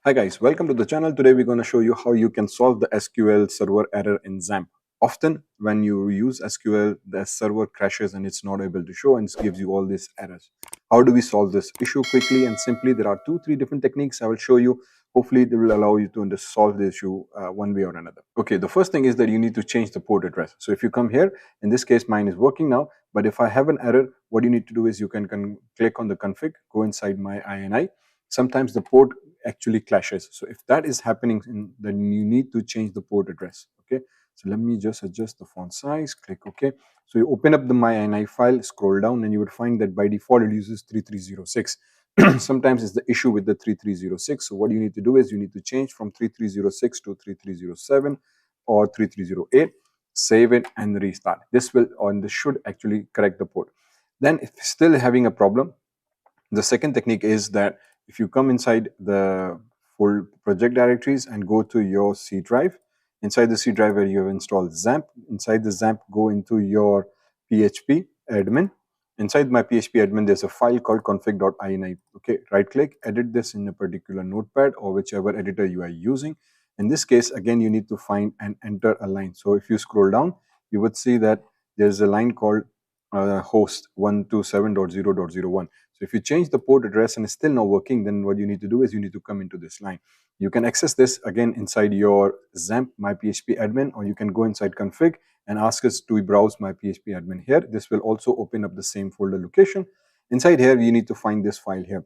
Hi guys, welcome to the channel. Today we're going to show you how you can solve the SQL Server error in XAMPP. Often when you use SQL, the server crashes and it's not able to show and it gives you all these errors. How do we solve this issue quickly and simply? There are 2-3 different techniques I will show you. Hopefully they will allow you to solve the issue one way or another. Okay, the first thing is that you need to change the port address. So if you come here, in this case mine is working now, but if I have an error, what you need to do is you can click on the config, go inside my INI. Sometimes the port actually clashes. So if that is happening, then you need to change the port address. Okay, so let me just adjust the font size, click OK. So you open up the myini file, scroll down, and you would find that by default it uses 3306. Sometimes it's the issue with the 3306. So what you need to do is you need to change from 3306 to 3307 or 3308, save it and restart. This will, or this should actually correct the port. Then if still having a problem, the second technique is that if you come inside the full project directories and go to your C drive, inside the C drive where you have installed XAMPP, inside the XAMPP go into your PHP admin. Inside my PHP admin, there's a file called config.ini. Okay, right click, edit this in a particular notepad or whichever editor you are using. In this case, again, you need to find and enter a line. So if you scroll down, you would see that there's a line called host 127.0.01. So if you change the port address and it's still not working, then what you need to do is you need to come into this line. You can access this again inside your XAMPP myPHP admin, or you can go inside config and ask us to browse my PHP admin here. This will also open up the same folder location. Inside here, you need to find this file here.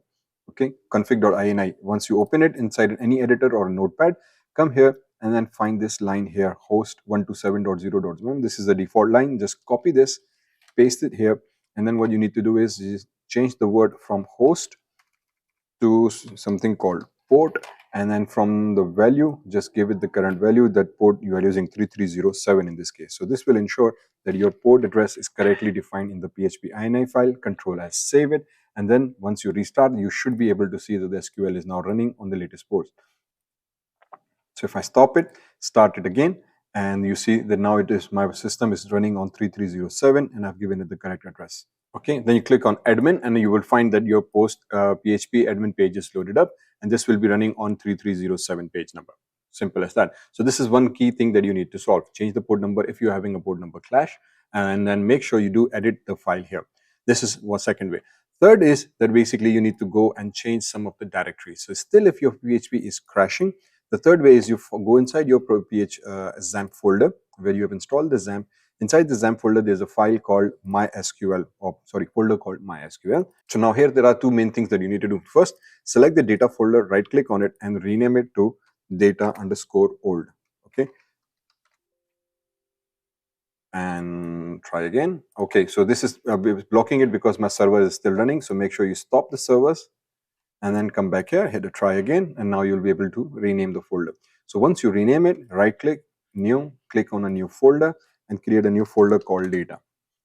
Okay, config.ini. Once you open it inside any editor or notepad, come here and then find this line here, host 127.0.1. This is the default line. Just copy this, paste it here, and then what you need to do is change the word from host to something called port, and then from the value just give it the current value. That port you are using 3307 in this case. So this will ensure that your port address is correctly defined in the PHP ini file. Control S, save it, and then once you restart, you should be able to see that the SQL is now running on the latest ports. So if I stop it, start it again, and you see that now it is, my system is running on 3307 and I've given it the correct address. Okay, then you click on admin and you will find that your post PHP admin page is loaded up, and this will be running on 3307 page number. Simple as that. So this is one key thing that you need to solve. Change the port number if you're having a port number clash, and then make sure you do edit the file here. This is one second way. Third is that basically you need to go and change some of the directories. So still if your PHP is crashing, the third way is you go inside your XAMPP folder where you have installed the XAMPP. Inside the XAMPP folder, there's a file called MySQL, or sorry, folder called MySQL. So now here there are two main things that you need to do. First, select the data folder, right click on it and rename it to data_old. Okay. And try again. Okay, so this is blocking it because my server is still running. So make sure you stop the servers and then come back here, hit a try again, and now you'll be able to rename the folder. So once you rename it, right click, new, click on a new folder and create a new folder called data.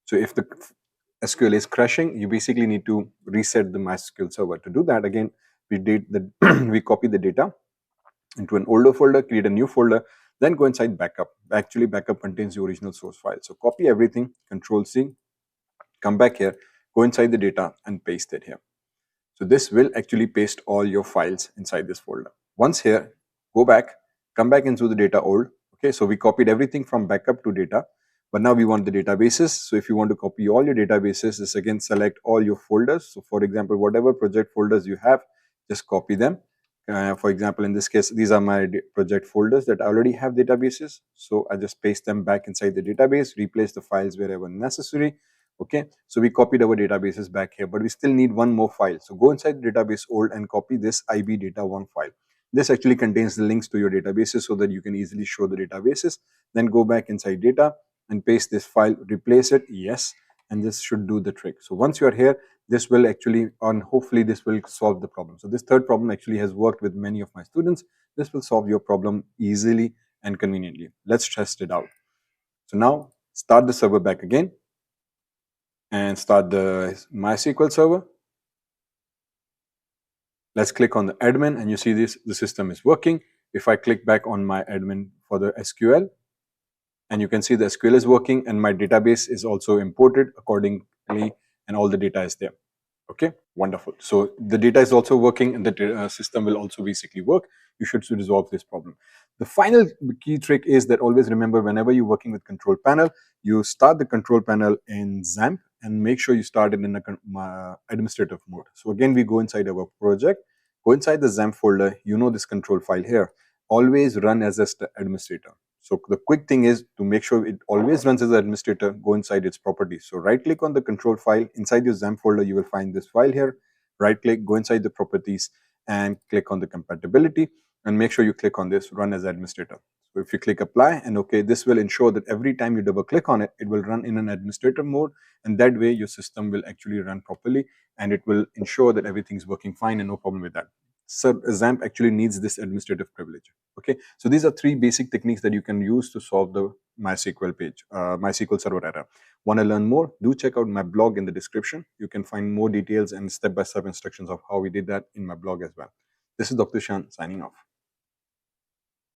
So if the SQL is crashing, you basically need to reset the MySQL server. To do that, again, we copy the data into an older folder, create a new folder, then go inside backup. Actually, backup contains the original source file. So copy everything, Control C, come back here, go inside the data and paste it here. So this will actually paste all your files inside this folder. Once here, go back, come back into the data old. Okay, so we copied everything from backup to data, but now we want the databases. So if you want to copy all your databases, just again select all your folders. So for example, whatever project folders you have, just copy them. For example, in this case, these are my project folders that already have databases. So I just paste them back inside the database, replace the files wherever necessary. Okay, so we copied our databases back here, but we still need one more file. So go inside the database old and copy this IB data1 file. This actually contains the links to your databases so that you can easily show the databases. Then go back inside data and paste this file, replace it, yes, and this should do the trick. So once you are here, this will actually, and hopefully this will solve the problem. So this third problem actually has worked with many of my students. This will solve your problem easily and conveniently. Let's test it out. So now start the server back again and start the MySQL server. Let's click on the admin and you see this, the system is working. If I click back on my admin for the SQL, and you can see the SQL is working and my database is also imported accordingly and all the data is there. Okay, wonderful. So the data is also working and the system will also basically work. You should resolve this problem. The final key trick is that always remember, whenever you're working with control panel, you start the control panel in XAMPP and make sure you start it in a administrative mode. So again, we go inside our project, go inside the XAMPP folder, this control file here, always run as a administrator. So the quick thing is to make sure it always runs as an administrator, go inside its properties. So right click on the control file. Inside your XAMPP folder, you will find this file here. Right click, go inside the properties and click on the compatibility and make sure you click on this run as administrator. So if you click apply and OK, this will ensure that every time you double click on it, it will run in an administrator mode. And that way your system will actually run properly and it will ensure that everything is working fine and no problem with that. So XAMPP actually needs this administrative privilege. Okay, so these are three basic techniques that you can use to solve the MySQL page, MySQL Server error. Want to learn more? Do check out my blog in the description. You can find more details and step-by-step instructions of how we did that in my blog as well. This is Dr. Shan signing off.